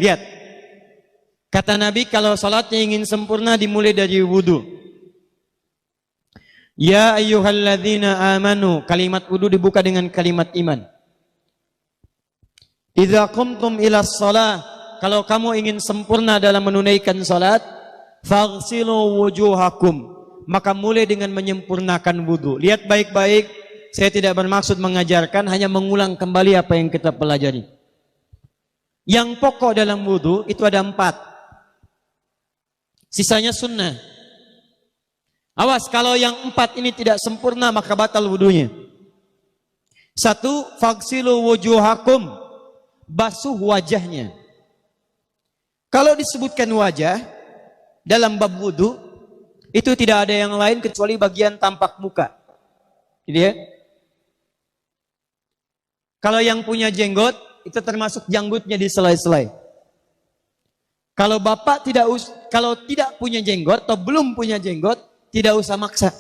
lihat. Kata Nabi kalau salatnya ingin sempurna dimulai dari wudu. Ya ayyuhalladzina amanu, kalimat wudu dibuka dengan kalimat iman. Idza qumtum ila shalah, kalau kamu ingin sempurna dalam menunaikan salat, faghsilu wujuhakum, maka mulai dengan menyempurnakan wudu. Lihat baik-baik, saya tidak bermaksud mengajarkan, hanya mengulang kembali apa yang kita pelajari. Yang pokok dalam wudu itu ada 4. Sisanya sunnah. Awas, kalau yang 4 ini tidak sempurna maka batal wudunya. 1, faghsilu wujuhakum, basuh wajahnya. Kalau disebutkan wajah dalam bab wudu, itu tidak ada yang lain kecuali bagian tampak muka. Gitu ya. Kalau yang punya jenggot, itu termasuk janggutnya di selai-selai. Kalau bapak kalau tidak punya jenggot atau belum punya jenggot, tidak usah maksa.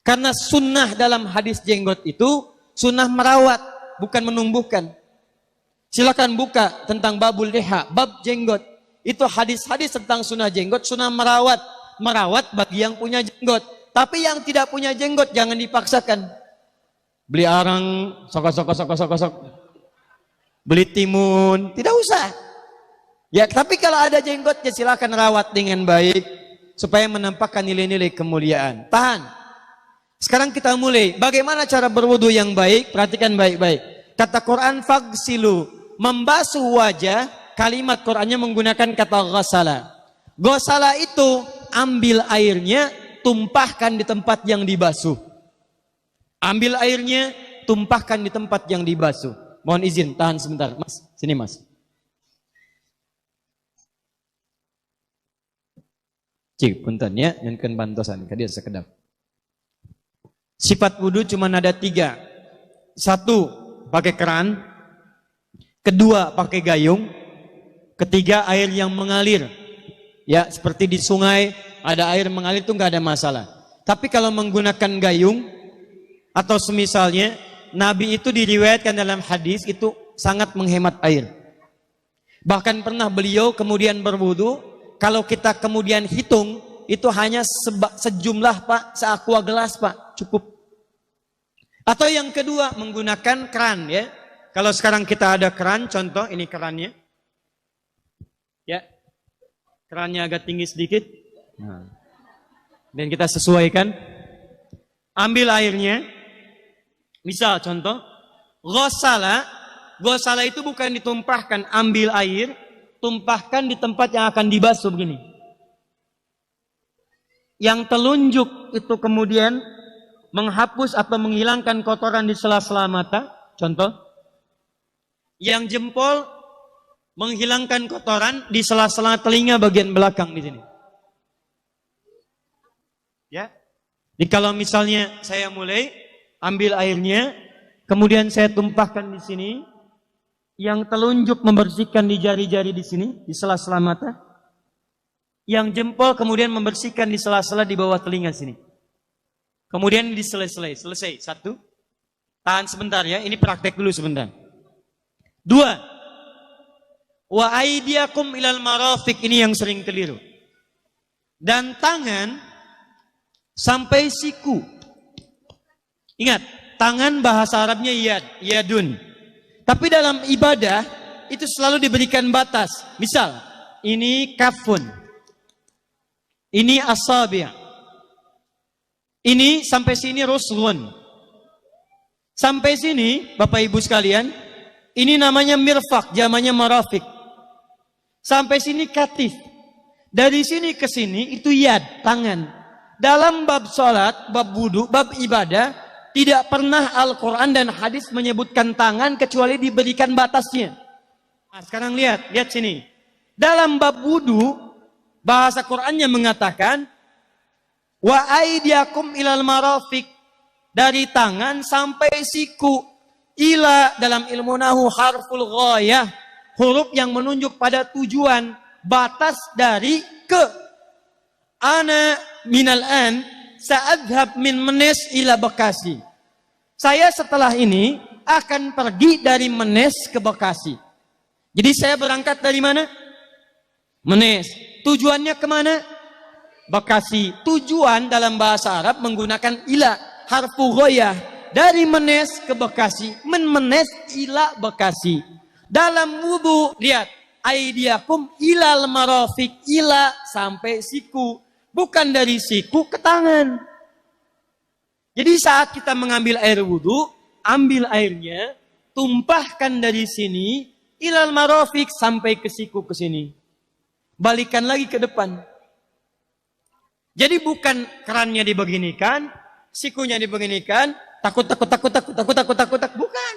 Karena sunnah dalam hadis jenggot itu sunnah merawat, bukan menumbuhkan. Silakan buka tentang babul liha, bab jenggot. Itu hadis-hadis tentang sunnah jenggot, sunnah merawat. Merawat bagi yang punya jenggot. Tapi yang tidak punya jenggot jangan dipaksakan. Beli arang, sok. Beli timun, tidak usah. Ya, tapi kalau ada jenggotnya silakan rawat dengan baik supaya menampakkan nilai-nilai kemuliaan. Tahan. Sekarang kita mulai. Bagaimana cara berwudu yang baik? Perhatikan baik-baik. Kata Quran faghsilu, membasuh wajah. Kalimat Qurannya menggunakan kata ghasala. Ghasala itu ambil airnya, tumpahkan di tempat yang dibasuh. Ambil airnya, tumpahkan di tempat yang dibasuh. Mohon izin, tahan sebentar. Mas, sini mas. Cik, punten ya, nyankeun bantosan ka dieu sakedap. Sifat wudu cuma ada 3. 1, pakai keran. 2, pakai gayung. 3, air yang mengalir. Ya, seperti di sungai ada air mengalir itu nggak ada masalah. Tapi kalau menggunakan gayung atau semisalnya, Nabi itu diriwayatkan dalam hadis itu sangat menghemat air. Bahkan pernah beliau kemudian berwudu, kalau kita kemudian hitung, itu hanya sejumlah Pak, seaqua gelas Pak, cukup. Atau yang kedua, menggunakan keran ya. Kalau sekarang kita ada keran, contoh ini kerannya. Ya, kerannya agak tinggi sedikit. Nah. Dan kita sesuaikan. Ambil airnya. Misal contoh, ghasala itu bukan ditumpahkan, ambil air, tumpahkan di tempat yang akan dibasuh begini. Yang telunjuk itu kemudian menghapus atau menghilangkan kotoran di sela-sela mata, contoh. Yang jempol menghilangkan kotoran di sela-sela telinga bagian belakang di sini. Ya. Jadi kalau misalnya saya mulai ambil airnya, kemudian saya tumpahkan di sini, yang telunjuk membersihkan di jari-jari di sini, di sela-sela mata. Yang jempol kemudian membersihkan di sela-sela di bawah telinga sini. Kemudian di selesai. 1. Tahan sebentar ya, ini praktek dulu sebentar. 2. Wa aidiakum ilal marafiq, ini yang sering keliru. Dan tangan sampai siku. Ingat, tangan bahasa Arabnya yadun. Tapi dalam ibadah itu selalu diberikan batas. Misal, ini kafun. Ini asabi'. Ini sampai sini ruslun. Sampai sini, Bapak Ibu sekalian, ini namanya mirfaq, jamannya marafiq. Sampai sini katif. Dari sini ke sini itu yad, tangan. Dalam bab salat, bab wudu, bab ibadah, tidak pernah Al-Quran dan hadis menyebutkan tangan kecuali diberikan batasnya. Nah, sekarang lihat sini. Dalam bab wudu, bahasa Qurannya mengatakan, wa aidiakum ilal marafiq, dari tangan sampai siku. Ila dalam ilmu nahu harful ghayah, huruf yang menunjuk pada tujuan, batas dari ke. Ana minal an sa'adhab min Menes ila Bekasi. Saya setelah ini akan pergi dari Menes ke Bekasi. Jadi saya berangkat dari mana? Menes. Tujuannya kemana? Bekasi. Tujuan dalam bahasa Arab menggunakan ila, harfu ghoyah. Dari Menes ke Bekasi. Menes ila Bekasi. Dalam wudu, lihat. Aidiakum ilal marafik. Ila sampai siku. Bukan dari siku ke tangan. Jadi saat kita mengambil air wudu, ambil airnya, tumpahkan dari sini, ilal marafik sampai ke siku ke sini. Balikan lagi ke depan. Jadi bukan kerannya dibeginikan, sikunya dibeginikan, takut, bukan.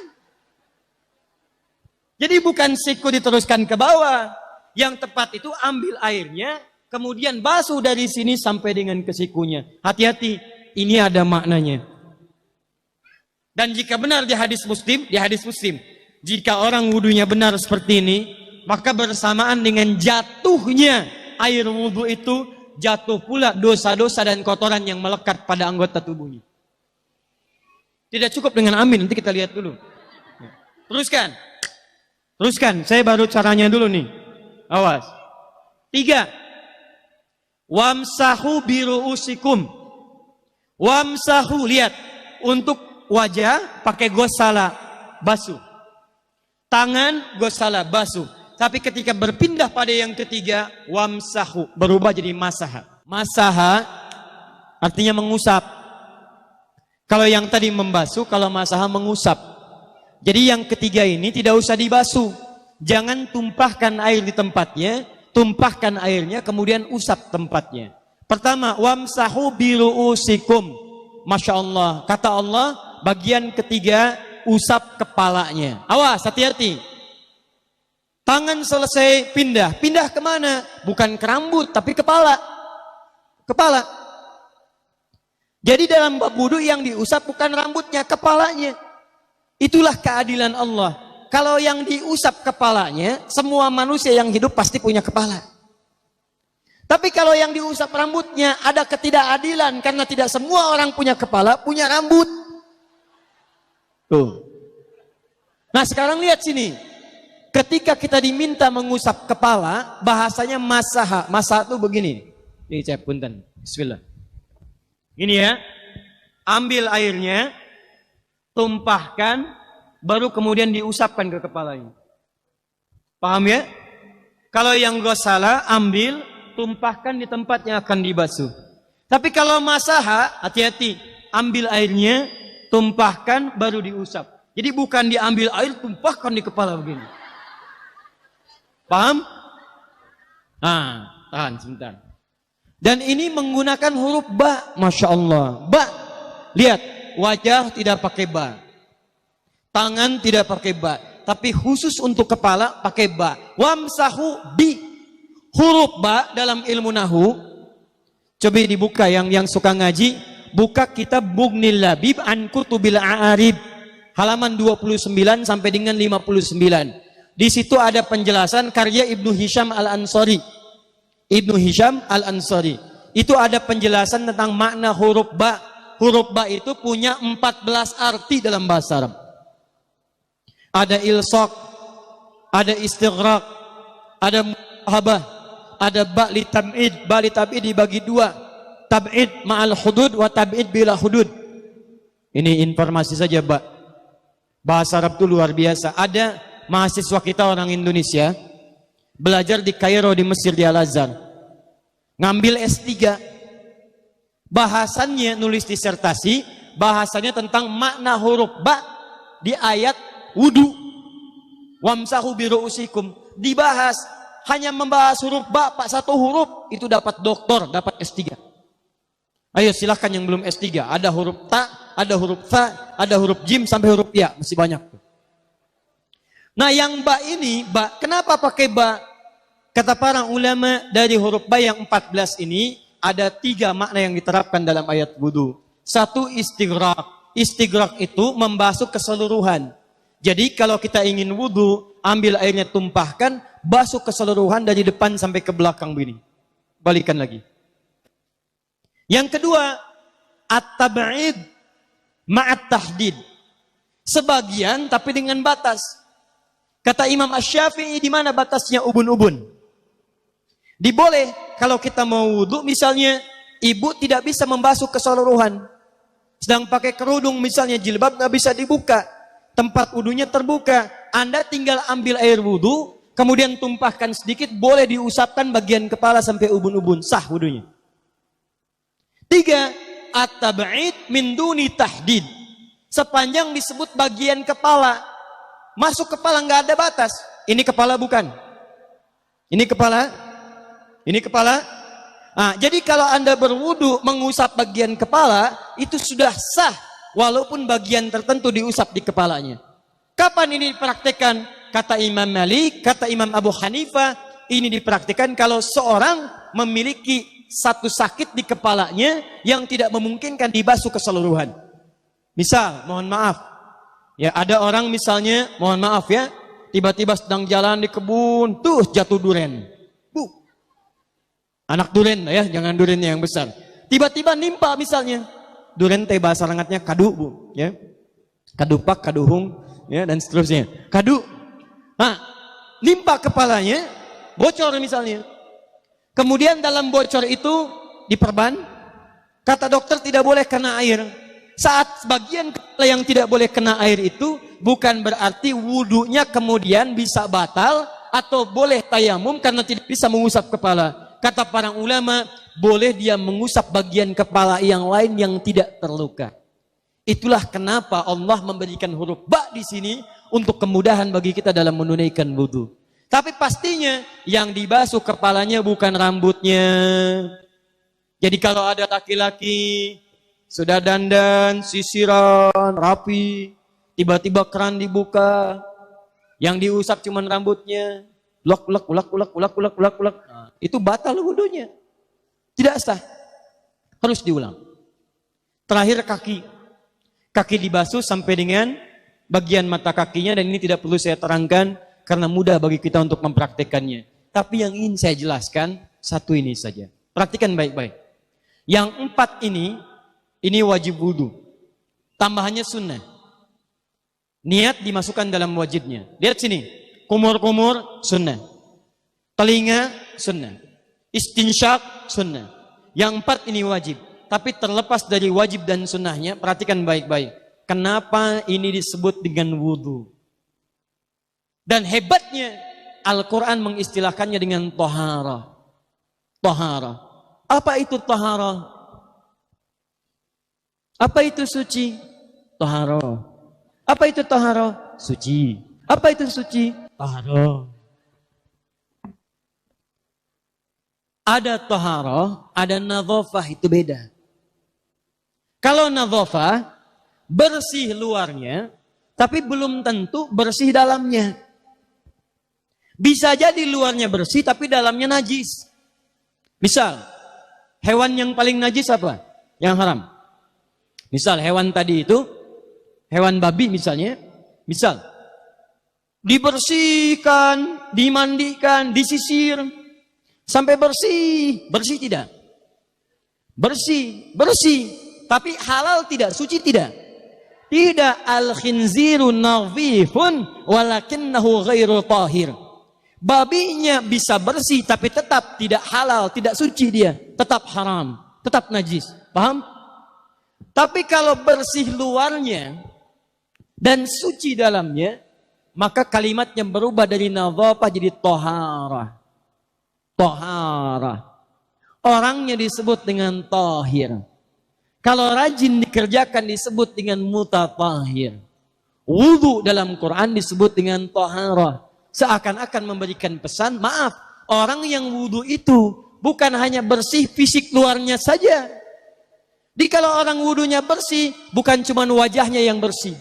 Jadi bukan siku diteruskan ke bawah. Yang tepat itu ambil airnya, kemudian basuh dari sini sampai dengan ke sikunya. Hati-hati, ini ada maknanya. Dan jika benar di hadis Muslim, jika orang wudunya benar seperti ini, maka bersamaan dengan jatuhnya air wudu itu, jatuh pula dosa-dosa dan kotoran yang melekat pada anggota tubuhnya. Tidak cukup dengan amin, nanti kita lihat dulu. Teruskan, saya baru caranya dulu nih. Awas. 3. Wamsahu biru'usikum. Wamsahu, lihat. Untuk wajah pakai gosala, basuh. Tangan gosala, basuh. Tapi ketika berpindah pada yang ketiga, wamsahu, berubah jadi masaha. Masaha artinya mengusap. Kalau yang tadi membasuh, kalau masaha mengusap. Jadi yang ketiga ini tidak usah dibasuh. Jangan tumpahkan air di tempatnya, tumpahkan airnya kemudian usap tempatnya. Pertama, wamsahu biru'usikum. Masya Allah, kata Allah, bagian ketiga usap kepalanya. Awas, hati-hati. Tangan selesai pindah kemana? Bukan ke rambut, tapi kepala. Jadi dalam bab wudu yang diusap bukan rambutnya, kepalanya. Itulah keadilan Allah. Kalau yang diusap kepalanya, semua manusia yang hidup pasti punya kepala. Tapi kalau yang diusap rambutnya, ada ketidakadilan karena tidak semua orang punya kepala, punya rambut. Tuh. Nah sekarang lihat sini. Ketika kita diminta mengusap kepala, bahasanya masaha. Masaha itu begini. Ini saya punten. Bismillah. Ini ya. Ambil airnya, tumpahkan, baru kemudian diusapkan ke kepalanya. Paham ya? Kalau yang gosala, ambil, tumpahkan di tempat yang akan dibasuh. Tapi kalau masaha, hati-hati. Ambil airnya, tumpahkan, baru diusap. Jadi bukan diambil air, tumpahkan di kepala begini. Paham? Nah, tahan sebentar. Dan ini menggunakan huruf ba, Masya Allah. Ba, lihat, wajah tidak pakai ba, tangan tidak pakai ba, tapi khusus untuk kepala pakai ba. Wamsahu bi, huruf ba dalam ilmu nahu. Coba dibuka yang suka ngaji, buka kitab Bughnil Labib an Kutubil A'arib, halaman 29 sampai dengan 59. Di situ ada penjelasan karya Ibnu Hisham Al-Ansari. Ibnu Hisham Al-Ansari. Itu ada penjelasan tentang makna huruf ba. Huruf ba itu punya 14 arti dalam bahasa Arab. Ada ilsaq, ada istighraq, ada muhabah, ada ba li tab'id. Ba li tab'id dibagi dua. Tab'id ma'al hudud wa tab'id bila hudud. Ini informasi saja, ba. Bahasa Arab itu luar biasa. Ada mahasiswa kita orang Indonesia belajar di Kairo di Mesir di Al-Azhar, ngambil S3, bahasannya nulis disertasi, bahasannya tentang makna huruf ba di ayat wudu. Wamsahu biru'usikum, dibahas, hanya membahas huruf ba, Pak, satu huruf itu dapat doktor, dapat S3. Ayo silahkan yang belum S3, ada huruf ta, ada huruf fa, ada huruf jim sampai huruf ya, masih banyak. Nah yang ba ini, ba, kenapa pakai ba? Kata para ulama, dari huruf ba yang 14 ini, ada 3 makna yang diterapkan dalam ayat wudu. 1, istighraq. Istighraq itu membasuh keseluruhan. Jadi kalau kita ingin wudu, ambil airnya tumpahkan, basuh keseluruhan dari depan sampai ke belakang begini. Balikan lagi. Yang kedua, at-tab'id ma'at tahdid. Sebagian tapi dengan batas. Kata Imam Asy-Syafi'i, di mana batasnya ubun-ubun? Diboleh kalau kita mau wudhu, misalnya ibu tidak bisa membasuh keseluruhan. Sedang pakai kerudung misalnya, jilbab nggak bisa dibuka. Tempat wudhunya terbuka. Anda tinggal ambil air wudhu, kemudian tumpahkan sedikit, boleh diusapkan bagian kepala sampai ubun-ubun. Sah wudhunya. 3. At-tab'id min duni tahdid. Sepanjang disebut bagian kepala. Masuk kepala nggak ada batas. Ini kepala bukan? Ini kepala? Ini kepala? Nah, jadi kalau Anda berwudu mengusap bagian kepala, itu sudah sah. Walaupun bagian tertentu diusap di kepalanya. Kapan ini dipraktekkan? Kata Imam Malik, kata Imam Abu Hanifah, ini dipraktekkan kalau seorang memiliki satu sakit di kepalanya yang tidak memungkinkan dibasuh keseluruhan. Misal, mohon maaf, ya ada orang misalnya, mohon maaf ya, tiba-tiba sedang jalan di kebun, tuh jatuh duren. Anak duren ya, jangan durennya yang besar. Tiba-tiba nimpa misalnya. Duren teh bahasa rangatnya kadu, Bu, ya. Kadupak, kaduhung, ya, dan seterusnya. Kadu. Nah, nimpa kepalanya, bocor misalnya. Kemudian dalam bocor itu diperban. Kata dokter tidak boleh kena air. Saat bagian kepala yang tidak boleh kena air itu bukan berarti wudunya kemudian bisa batal atau boleh tayamum karena tidak bisa mengusap kepala. Kata para ulama, boleh dia mengusap bagian kepala yang lain yang tidak terluka. Itulah kenapa Allah memberikan huruf ba di sini untuk kemudahan bagi kita dalam menunaikan wudu. Tapi pastinya yang dibasuh kepalanya bukan rambutnya. Jadi kalau ada laki-laki sudah dandan, sisiran, rapi, tiba-tiba keran dibuka, yang diusap cuma rambutnya, ulak. Itu batal wudunya. Tidak sah. Harus diulang. Terakhir kaki. Kaki dibasuh sampai dengan bagian mata kakinya, dan ini tidak perlu saya terangkan karena mudah bagi kita untuk mempraktekannya. Tapi yang ingin saya jelaskan satu ini saja. Perhatikan baik-baik. Yang 4 ini wajib wudu. Tambahannya sunnah. Niat dimasukkan dalam wajibnya. Lihat sini. Kumur-kumur sunnah. Telinga sunnah. Istinsyak sunnah. Yang 4 ini wajib. Tapi terlepas dari wajib dan sunnahnya, perhatikan baik-baik. Kenapa ini disebut dengan wudu? Dan hebatnya Al-Quran mengistilahkannya dengan tohara. Tohara. Apa itu tohara? Apa itu suci? Tohara. Apa itu tohara? Suci. Apa itu suci? Tohara. Ada tohara, ada nadhafah, itu beda. Kalau nadhafah, bersih luarnya, tapi belum tentu bersih dalamnya. Bisa jadi luarnya bersih, tapi dalamnya najis. Misal, hewan yang paling najis apa? Yang haram. Misal, hewan tadi itu, hewan babi misalnya, misal, dibersihkan, dimandikan, disisir, sampai bersih. Bersih tidak? Bersih. Tapi halal tidak? Suci tidak? Tidak. Al-khinziru nadhifun walakinnahu ghairu tahir. Babinya bisa bersih tapi tetap tidak halal, tidak suci dia. Tetap haram, tetap najis. Paham? Tapi kalau bersih luarnya dan suci dalamnya, maka kalimatnya berubah dari nadhafah jadi toharah. Toharah. Orangnya disebut dengan tahir. Kalau rajin dikerjakan disebut dengan mutatahhir. Wudu dalam Quran disebut dengan taharah. Seakan-akan memberikan pesan, maaf, orang yang wudu itu bukan hanya bersih fisik luarnya saja. Jadi kalau orang wudunya bersih, bukan cuma wajahnya yang bersih.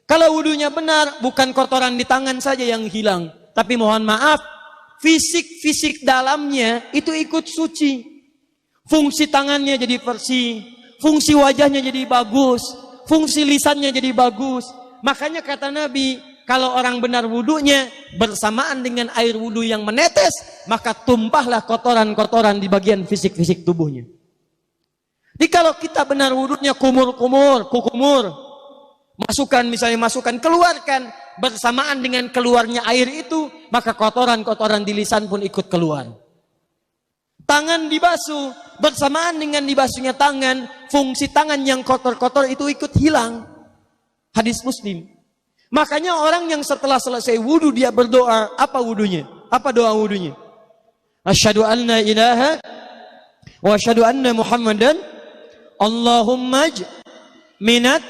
Kalau wudunya benar, bukan kotoran di tangan saja yang hilang. Tapi mohon maaf, fisik dalamnya itu ikut suci. Fungsi tangannya jadi bersih. Fungsi wajahnya jadi bagus, fungsi lisannya jadi bagus. Makanya kata Nabi, kalau orang benar wudunya bersamaan dengan air wudu yang menetes, maka tumpahlah kotoran-kotoran di bagian fisik-fisik tubuhnya. Jadi kalau kita benar wudunya kumur-kumur, kukumur, masukkan, keluarkan, bersamaan dengan keluarnya air itu, maka kotoran-kotoran di lisan pun ikut keluar. Tangan dibasuh, bersamaan dengan dibasuhnya tangan, fungsi tangan yang kotor-kotor itu ikut hilang. Hadis Muslim. Makanya orang yang setelah selesai wudu dia berdoa, apa wudunya? Apa doa wudunya? Asyhadu an la ilaha wa asyhadu anna Muhammadan Allahumma minat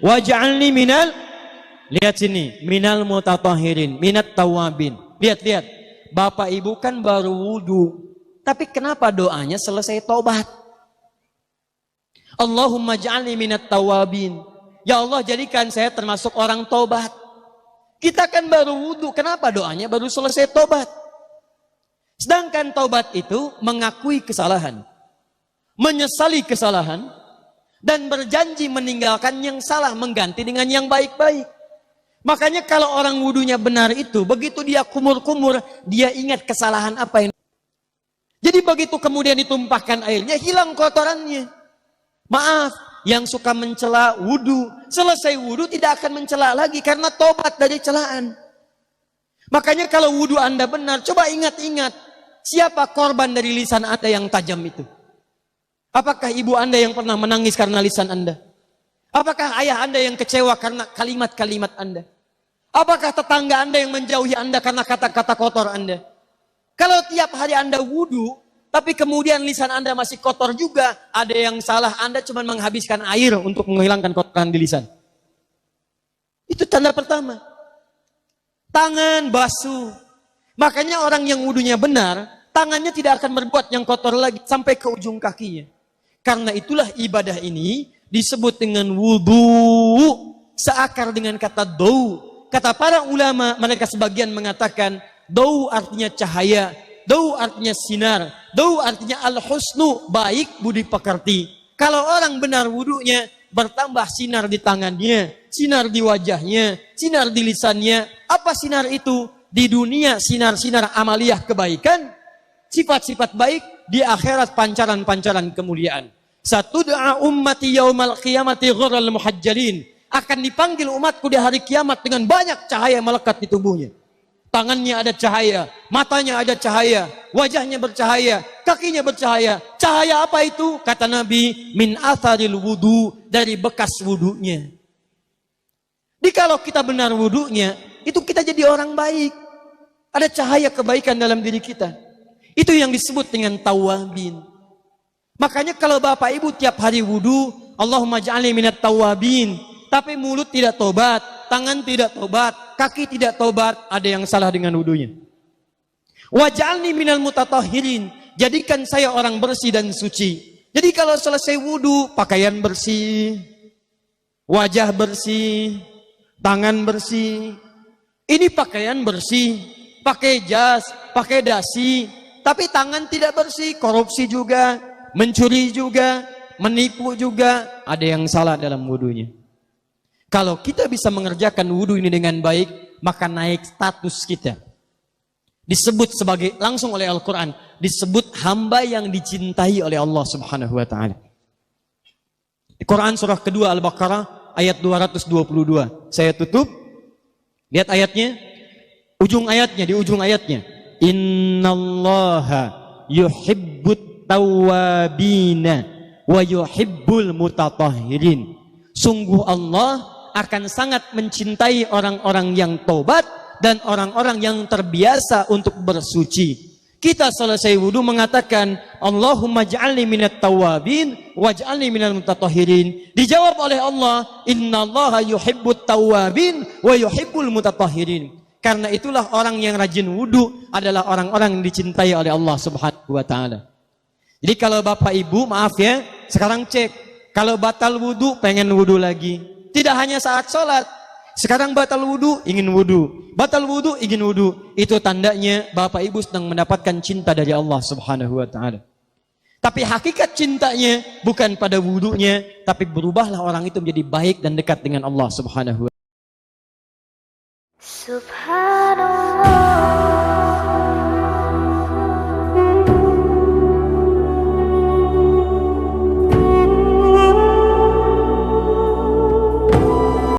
waj'alni minal, lihat sini, minal mutatahhirin, minat tawabin. Lihat. Bapak Ibu kan baru wudu, tapi kenapa doanya selesai tobat? Allahumma ja'alni minat tawabin. Ya Allah, jadikan saya termasuk orang tobat. Kita kan baru wudu, kenapa doanya baru selesai tobat? Sedangkan tobat itu mengakui kesalahan, menyesali kesalahan, dan berjanji meninggalkan yang salah, mengganti dengan yang baik-baik. Makanya kalau orang wudunya benar itu, begitu dia kumur-kumur, dia ingat kesalahan apa yang. Jadi begitu kemudian ditumpahkan airnya, hilang kotorannya. Maaf, yang suka mencela wudu, selesai wudu tidak akan mencela lagi karena tobat dari celaan. Makanya kalau wudu Anda benar, coba ingat-ingat, siapa korban dari lisan Anda yang tajam itu? Apakah ibu Anda yang pernah menangis karena lisan Anda? Apakah ayah Anda yang kecewa karena kalimat-kalimat Anda? Apakah tetangga Anda yang menjauhi Anda karena kata-kata kotor Anda? Kalau tiap hari Anda wudu, tapi kemudian lisan Anda masih kotor juga, ada yang salah, Anda cuma menghabiskan air untuk menghilangkan kotoran di lisan. Itu tanda pertama. Tangan basuh. Makanya orang yang wudunya benar, tangannya tidak akan berbuat yang kotor lagi sampai ke ujung kakinya. Karena itulah ibadah ini disebut dengan wudu, seakar dengan kata dau. Kata para ulama, mereka sebagian mengatakan dau artinya cahaya, dau artinya sinar, dau artinya al-husnu, baik budi pekerti. Kalau orang benar wudunya, bertambah sinar di tangannya, sinar di wajahnya, sinar di lisannya. Apa sinar itu? Di dunia sinar-sinar amaliyah kebaikan, sifat-sifat baik, di akhirat pancaran-pancaran kemuliaan. Satud'a ummati yaumal qiyamati ghurral muhajjalin. Akan dipanggil umatku di hari kiamat dengan banyak cahaya melekat di tubuhnya. Tangannya ada cahaya, matanya ada cahaya, wajahnya bercahaya, kakinya bercahaya. Cahaya apa itu? Kata Nabi, min atharil wudu, dari bekas wudunya. Jadi kalau kita benar wudunya, itu kita jadi orang baik. Ada cahaya kebaikan dalam diri kita. Itu yang disebut dengan tawabin. Makanya kalau Bapak Ibu tiap hari wudu, Allahumma ja'alni minat tawabin, tapi mulut tidak tobat, tangan tidak tobat, kaki tidak tobat, ada yang salah dengan wudunya. Waj'alni minal mutatahhirin, jadikan saya orang bersih dan suci. Jadi kalau selesai wudu, pakaian bersih, wajah bersih, tangan bersih. Ini pakaian bersih, pakai jas, pakai dasi, tapi tangan tidak bersih, korupsi juga, mencuri juga, menipu juga, ada yang salah dalam wudunya. Kalau kita bisa mengerjakan wudu ini dengan baik, maka naik status kita. Disebut sebagai, langsung oleh Al-Quran, disebut hamba yang dicintai oleh Allah Subhanahu wa Ta'ala. Di Quran surah kedua Al-Baqarah ayat 222. Saya tutup. Lihat ayatnya. Ujung ayatnya, di ujung ayatnya. Innallaha yuhibbut tawwabina wa yuhibbul mutatahhirin. Sungguh Allah akan sangat mencintai orang-orang yang tobat dan orang-orang yang terbiasa untuk bersuci. Kita selesai wudu mengatakan Allahumma ja'alni minat tawabin waj'alni minal mutatahhirin. Dijawab oleh Allah, innallaha yuhibbut tawabin wa yuhibbul mutatahhirin. Karena itulah orang yang rajin wudu adalah orang-orang yang dicintai oleh Allah Subhanahu wa Ta'ala. Jadi kalau Bapak Ibu, maaf ya, sekarang cek, kalau batal wudu pengen wudu lagi. Tidak hanya saat sholat. Sekarang batal wudu, ingin wudu. Batal wudu, ingin wudu. Itu tandanya Bapak Ibu sedang mendapatkan cinta dari Allah Subhanahu wa Ta'ala. Tapi hakikat cintanya bukan pada wudunya, tapi berubahlah orang itu menjadi baik dan dekat dengan Allah Subhanahu wa Ta'ala. Subhanallah.